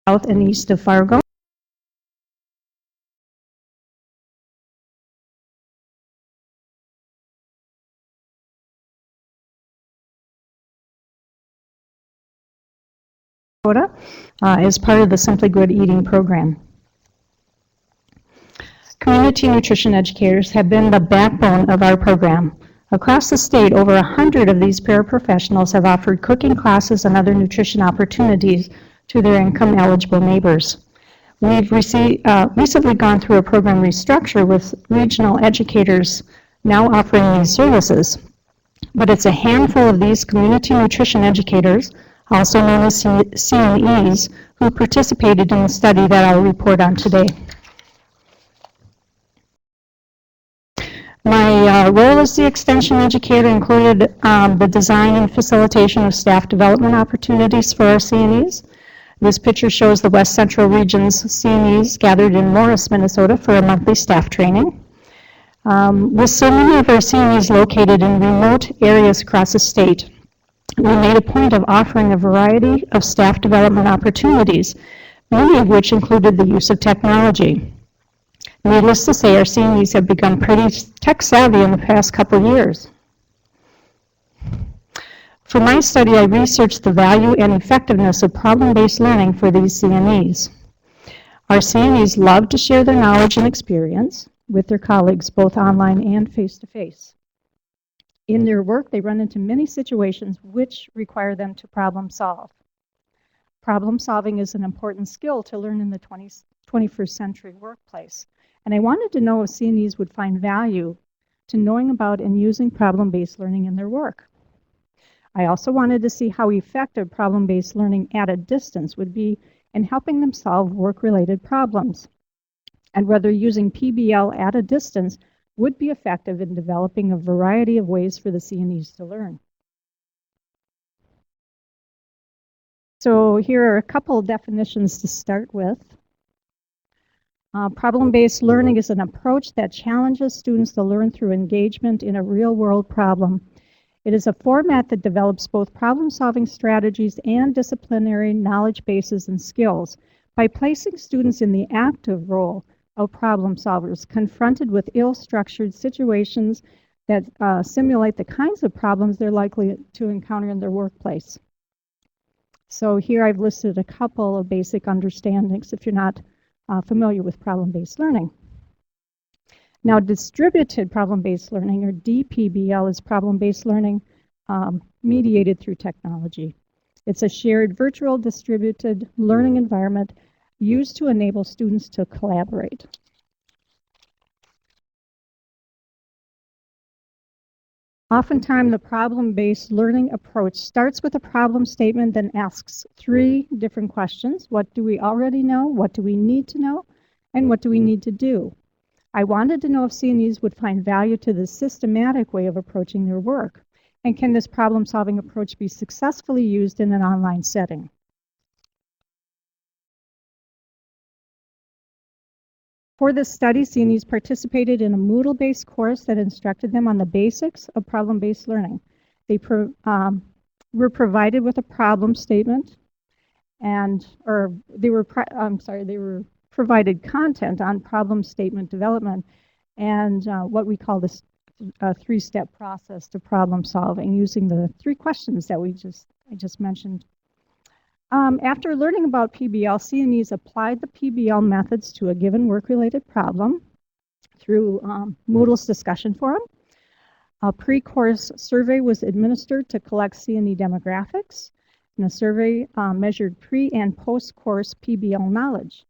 south and east of Fargo. As part of the Simply Good Eating program. Community nutrition educators have been the backbone of our program. Across the state, over 100 of these paraprofessionals have offered cooking classes and other nutrition opportunities to their income-eligible neighbors. We've recently gone through a program restructure with regional educators now offering these services. But it's a handful of these community nutrition educators, also known as CNEs, who participated in the study that I'll report on today. My role as the extension educator included the design and facilitation of staff development opportunities for our CNEs. This picture shows the West Central Region's CNEs gathered in Morris, Minnesota for a monthly staff training. With so many of our CNEs located in remote areas across the state, we made a point of offering a variety of staff development opportunities, many of which included the use of technology. Needless to say, our CNEs have become pretty tech-savvy in the past couple of years. For my study, I researched the value and effectiveness of problem-based learning for these CNEs. Our CNEs love to share their knowledge and experience with their colleagues, both online and face-to-face. In their work, they run into many situations which require them to problem solve. Problem solving is an important skill to learn in the 21st century workplace. And I wanted to know if CNEs would find value to knowing about and using problem-based learning in their work. I also wanted to see how effective problem-based learning at a distance would be in helping them solve work-related problems, and whether using PBL at a distance would be effective in developing a variety of ways for the CNEs to learn. So here are a couple of definitions to start with. Problem-based learning is an approach that challenges students to learn through engagement in a real-world problem. It is a format that develops both problem-solving strategies and disciplinary knowledge bases and skills by placing students in the active role of problem solvers, confronted with ill-structured situations that simulate the kinds of problems they're likely to encounter in their workplace. So here I've listed a couple of basic understandings if you're not familiar with problem-based learning. Now, distributed problem-based learning, or DPBL, is problem-based learning mediated through technology. It's a shared virtual distributed learning environment used to enable students to collaborate. Oftentimes, the problem-based learning approach starts with a problem statement, then asks 3 different questions. What do we already know? What do we need to know? And what do we need to do? I wanted to know if CNEs would find value to this systematic way of approaching their work. And can this problem-solving approach be successfully used in an online setting? For this study, CNEs participated in a Moodle-based course that instructed them on the basics of problem-based learning. They were provided with a problem statement, they were provided content on problem statement development and what we call this 3-step process to problem solving using the 3 questions that I just mentioned. After learning about PBL, CNEs applied the PBL methods to a given work-related problem through Moodle's discussion forum. A pre-course survey was administered to collect CNE demographics, and the survey measured pre- and post-course PBL knowledge.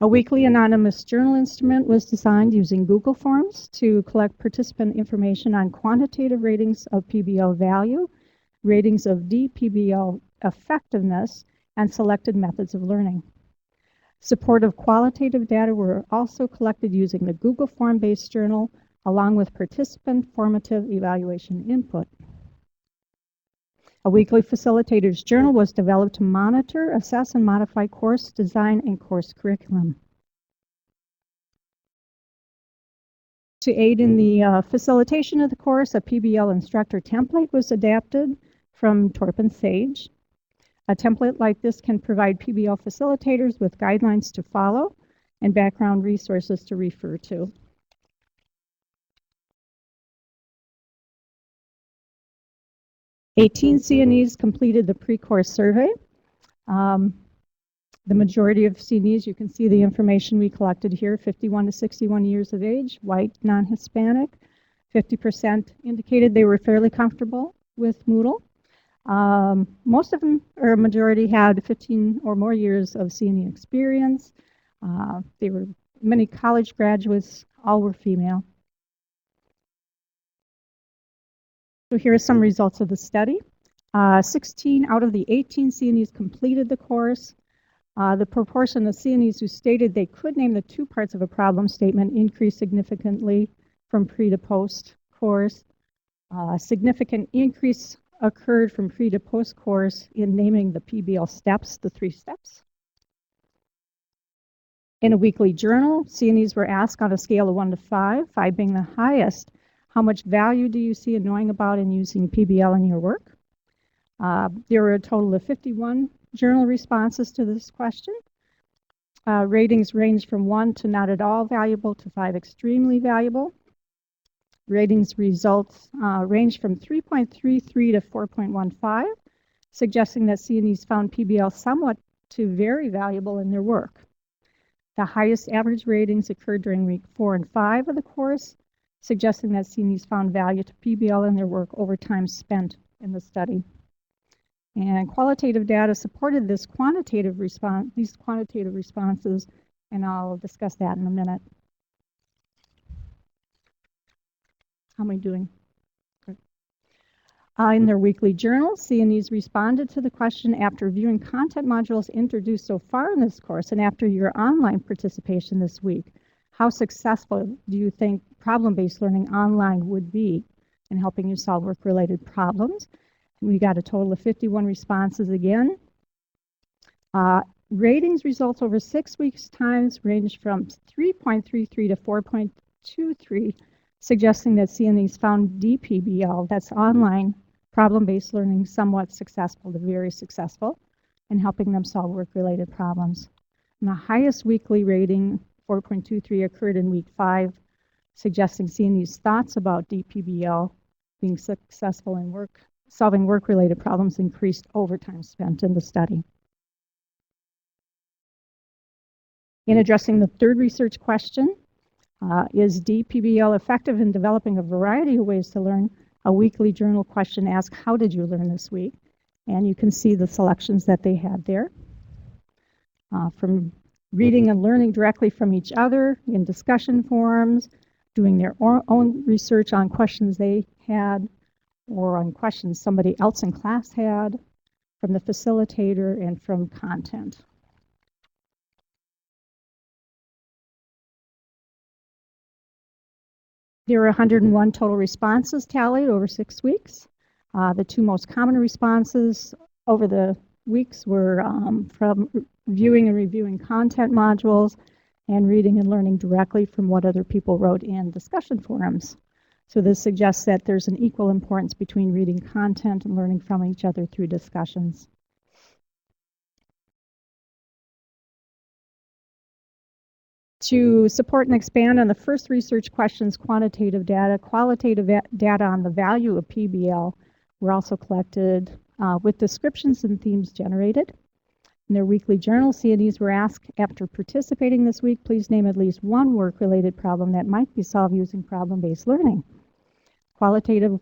A weekly anonymous journal instrument was designed using Google Forms to collect participant information on quantitative ratings of PBL value, ratings of DPBL effectiveness, and selected methods of learning. Supportive qualitative data were also collected using the Google Form-based journal, along with participant formative evaluation input. A weekly facilitator's journal was developed to monitor, assess, and modify course design and course curriculum. To aid in the facilitation of the course, a PBL instructor template was adapted from Torp and Sage. A template like this can provide PBL facilitators with guidelines to follow and background resources to refer to. Eighteen CNEs completed the pre-course survey. The majority of CNEs, you can see the information we collected here, 51 to 61 years of age, white, non-Hispanic. 50% indicated they were fairly comfortable with Moodle. Most of them, or a majority, had 15 or more years of CNE experience. They were many college graduates, all were female. So here are some results of the study. 16 out of the 18 CNEs completed the course. The proportion of CNEs who stated they could name the two parts of a problem statement increased significantly from pre to post course. A significant increase occurred from pre to post course in naming the PBL steps, the 3 steps. In a weekly journal, CNEs were asked on a scale of 1 to 5, 5 being the highest, how much value do you see in knowing about and using PBL in your work? There were a total of 51 journal responses to this question. Ratings ranged from 1 to not at all valuable to 5 extremely valuable. Ratings results range from 3.33 to 4.15, suggesting that CNEs found PBL somewhat to very valuable in their work. The highest average ratings occurred during week 4 and 5 of the course, suggesting that CNEs found value to PBL in their work over time spent in the study. And qualitative data supported these quantitative responses, and I'll discuss that in a minute. How am I doing? Good. In their weekly journal, CNEs responded to the question after viewing content modules introduced so far in this course and after your online participation this week. How successful do you think problem-based learning online would be in helping you solve work-related problems? We got a total of 51 responses again. Ratings results over 6 weeks' times range from 3.33 to 4.23, suggesting that CNEs found DPBL, that's online problem-based learning, somewhat successful to very successful in helping them solve work-related problems. And the highest weekly rating, 4.23, occurred in week 5, suggesting CNEs' thoughts about DPBL being successful in solving work-related problems increased over time spent in the study. In addressing the third research question, is DPBL effective in developing a variety of ways to learn? A weekly journal question asked, how did you learn this week? And you can see the selections that they had there. From reading and learning directly from each other in discussion forums, doing their own research on questions they had, or on questions somebody else in class had, from the facilitator, and from content. There were 101 total responses tallied over 6 weeks. The 2 most common responses over the weeks were from viewing and reviewing content modules and reading and learning directly from what other people wrote in discussion forums. So this suggests that there's an equal importance between reading content and learning from each other through discussions. To support and expand on the first research question's quantitative data, qualitative data on the value of PBL were also collected with descriptions and themes generated. In their weekly journal, CNEs were asked, after participating this week, please name at least one work-related problem that might be solved using problem-based learning. Qualitative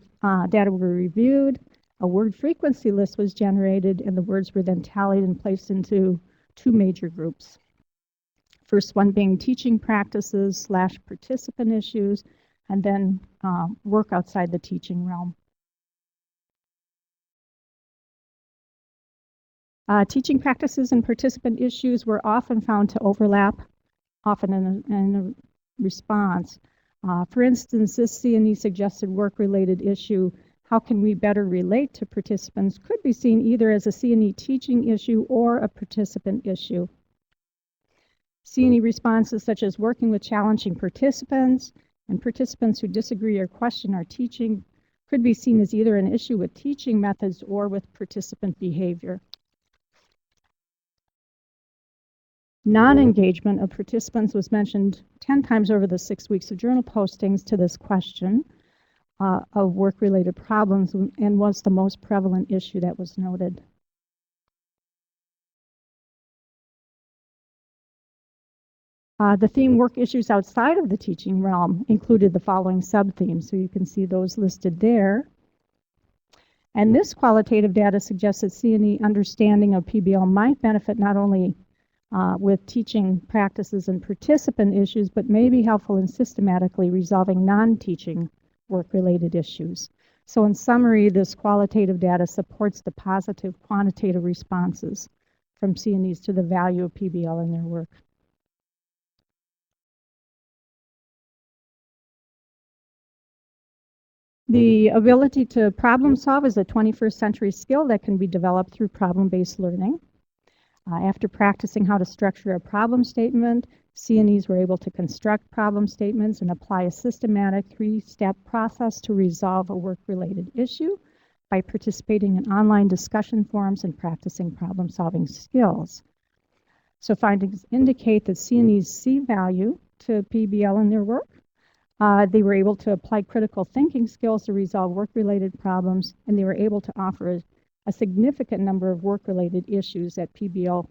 data were reviewed, a word frequency list was generated, and the words were then tallied and placed into 2 major groups. First one being teaching practices / participant issues, and then work outside the teaching realm. Teaching practices and participant issues were often found to overlap, often in a response. For instance, this CNE suggested work-related issue, how can we better relate to participants, could be seen either as a CNE teaching issue or a participant issue. CNE responses such as working with challenging participants and participants who disagree or question our teaching could be seen as either an issue with teaching methods or with participant behavior. Non-engagement of participants was mentioned 10 times over the 6 weeks of journal postings to this question of work-related problems and was the most prevalent issue that was noted. The theme work issues outside of the teaching realm included the following sub-themes, so you can see those listed there. And this qualitative data suggests that C&E understanding of PBL might benefit not only with teaching practices and participant issues, but may be helpful in systematically resolving non-teaching work-related issues. So in summary, this qualitative data supports the positive quantitative responses from C&Es to the value of PBL in their work. The ability to problem solve is a 21st century skill that can be developed through problem-based learning. After practicing how to structure a problem statement, C&Es were able to construct problem statements and apply a systematic 3-step process to resolve a work-related issue by participating in online discussion forums and practicing problem-solving skills. So findings indicate that C&Es see value to PBL in their work. They were able to apply critical thinking skills to resolve work-related problems, and they were able to offer a significant number of work-related issues that PBL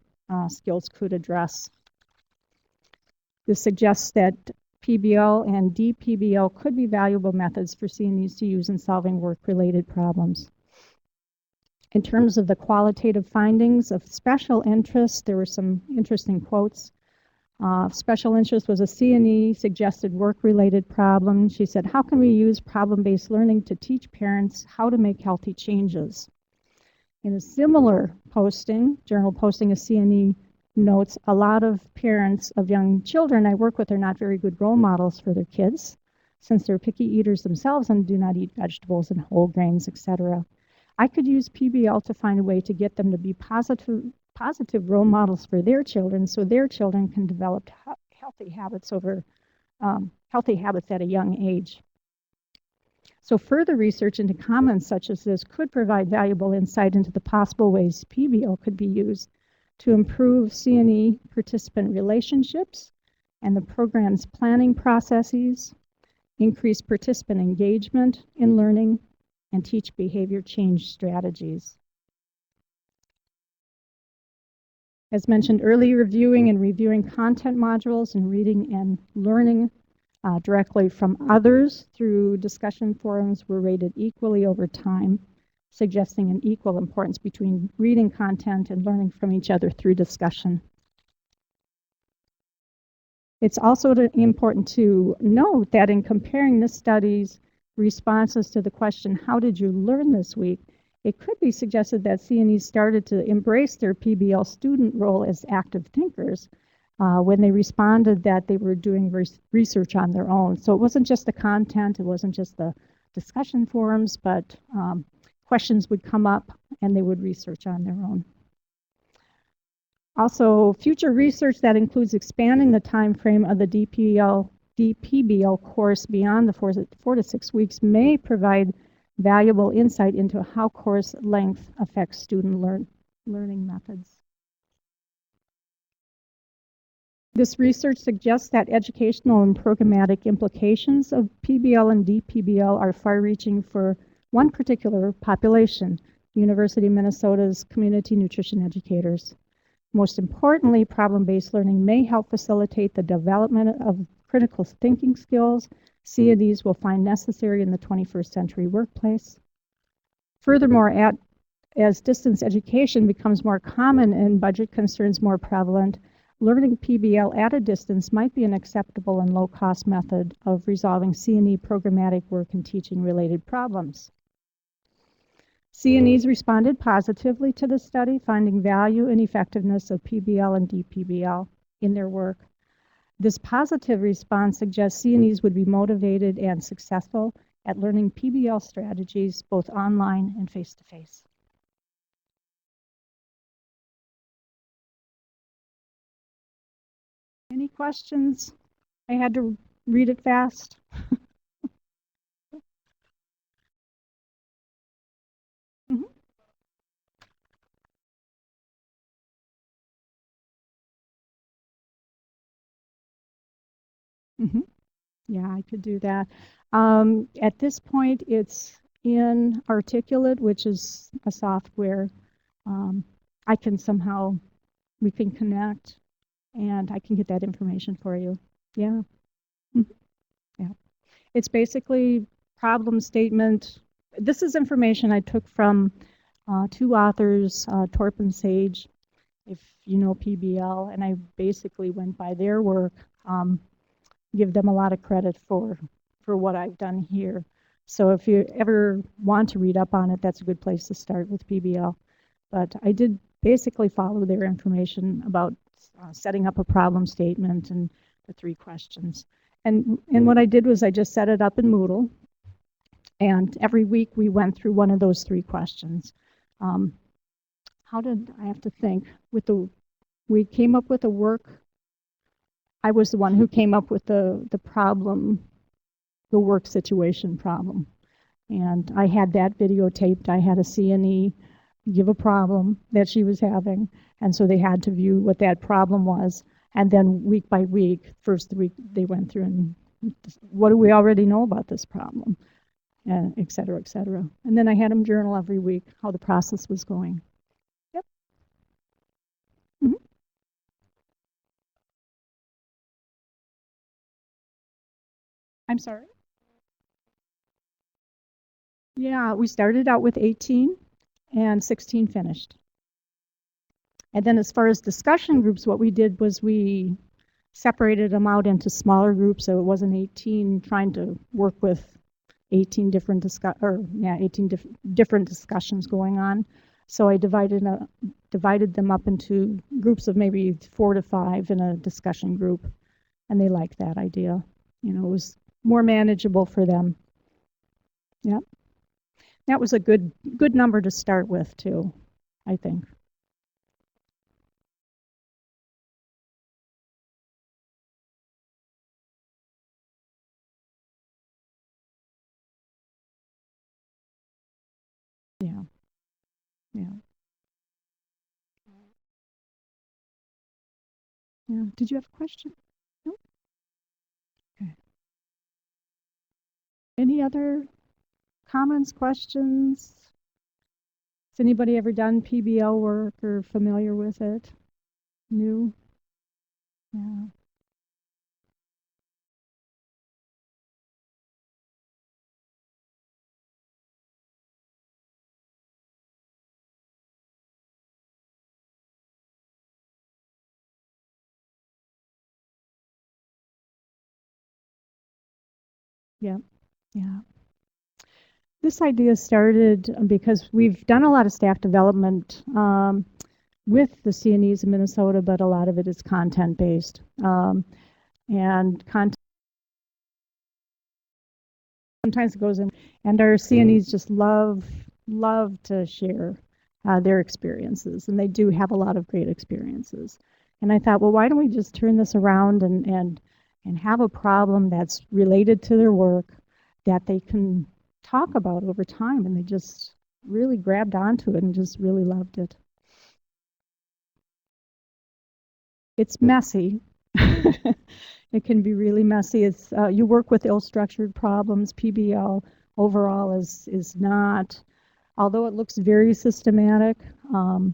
skills could address. This suggests that PBL and DPBL could be valuable methods for C&Es to use in solving work-related problems. In terms of the qualitative findings of special interest, there were some interesting quotes. Special interest was a C&E suggested work-related problem. She said, how can we use problem-based learning to teach parents how to make healthy changes? In a similar posting, journal posting, a C&E notes, a lot of parents of young children I work with are not very good role models for their kids, since they're picky eaters themselves and do not eat vegetables and whole grains, etc. I could use PBL to find a way to get them to be positive role models for their children, so their children can develop healthy habits at a young age. So further research into comments such as this could provide valuable insight into the possible ways PBL could be used to improve C&E participant relationships and the program's planning processes, increase participant engagement in learning, and teach behavior change strategies. As mentioned earlier, reviewing and reviewing content modules and reading and learning directly from others through discussion forums were rated equally over time, suggesting an equal importance between reading content and learning from each other through discussion. It's also important to note that in comparing this study's responses to the question, how did you learn this week? It could be suggested that C&Es started to embrace their PBL student role as active thinkers when they responded that they were doing research on their own. So it wasn't just the content, it wasn't just the discussion forums, but questions would come up and they would research on their own. Also, future research that includes expanding the time frame of the DPBL course beyond the 4 to 6 weeks may provide valuable insight into how course length affects student learning methods. This research suggests that educational and programmatic implications of PBL and DPBL are far-reaching for one particular population, University of Minnesota's community nutrition educators. Most importantly, problem-based learning may help facilitate the development of critical thinking skills C&Es will find necessary in the 21st century workplace. Furthermore, as distance education becomes more common and budget concerns more prevalent, learning PBL at a distance might be an acceptable and low-cost method of resolving C&E programmatic work and teaching-related problems. C&Es responded positively to the study, finding value and effectiveness of PBL and DPBL in their work. This positive response suggests C&Es would be motivated and successful at learning PBL strategies both online and face-to-face. Any questions? I had to read it fast. Hmm. Yeah, I could do that. At this point, it's in Articulate, which is a software. Um, I can somehow, we can connect and I can get that information for you. Yeah. Mhm. Yeah. It's basically problem statement. This is information I took from two authors, Torp and Sage, if you know PBL, and I basically went by their work. Um, give them a lot of credit for what I've done here. So if you ever want to read up on it, that's a good place to start with PBL. But I did basically follow their information about setting up a problem statement and the three questions. And what I did was I just set it up in Moodle, and every week we went through one of those three questions. Um, how did I have to think? We came up with a work. I was the one who came up with the problem, the work situation problem. And I had that videotaped. I had a CNE give a problem that she was having. And so they had to view what that problem was. And then week by week, first week, they went through and what do we already know about this problem? And et cetera, et cetera. And then I had them journal every week how the process was going. Yep. Hmm. I'm sorry. Yeah, we started out with 18 and 16 finished. And then as far as discussion groups, what we did was we separated them out into smaller groups, so it wasn't 18 trying to work with 18 different different discussions going on. So I divided them up into groups of maybe 4 to 5 in a discussion group, and they liked that idea. You know, it was more manageable for them. Yeah, that was a good number to start with too, I think. Yeah, yeah, yeah. Did you have a question? No? Okay. Any other comments, questions? Has anybody ever done PBL work or familiar with it? New? Yeah. Yeah. Yeah. This idea started because we've done a lot of staff development with the CNEs in Minnesota, but a lot of it is content based. And content sometimes goes in, and our CNEs just love to share their experiences, and they do have a lot of great experiences. And I thought, well, why don't we just turn this around and have a problem that's related to their work that they can talk about over time, and they just really grabbed onto it and just really loved it. It's messy. It can be really messy. It's you work with ill-structured problems. PBL overall is not, although it looks very systematic, and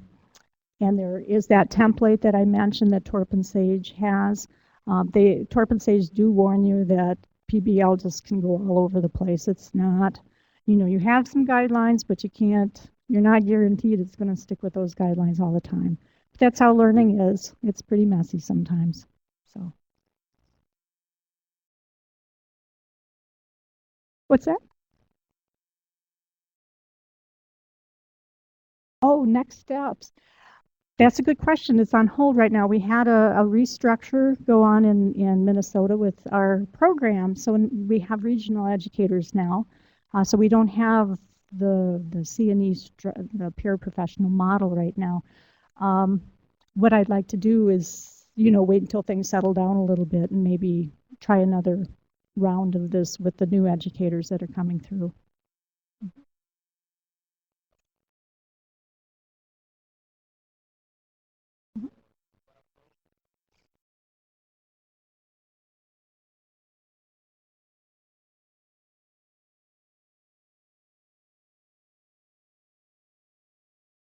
there is that template that I mentioned that Torp and Sage has. Torp and Sage do warn you that PBL just can go all over the place. It's not, you know, you have some guidelines, but you can't, you're not guaranteed it's going to stick with those guidelines all the time. But that's how learning is. It's pretty messy sometimes. So, what's that? Oh, next steps. That's a good question. It's on hold right now. We had a restructure go on in Minnesota with our program. So we have regional educators now. So we don't have the CNE, the paraprofessional model right now. Um, what I'd like to do is, you know, wait until things settle down a little bit and maybe try another round of this with the new educators that are coming through.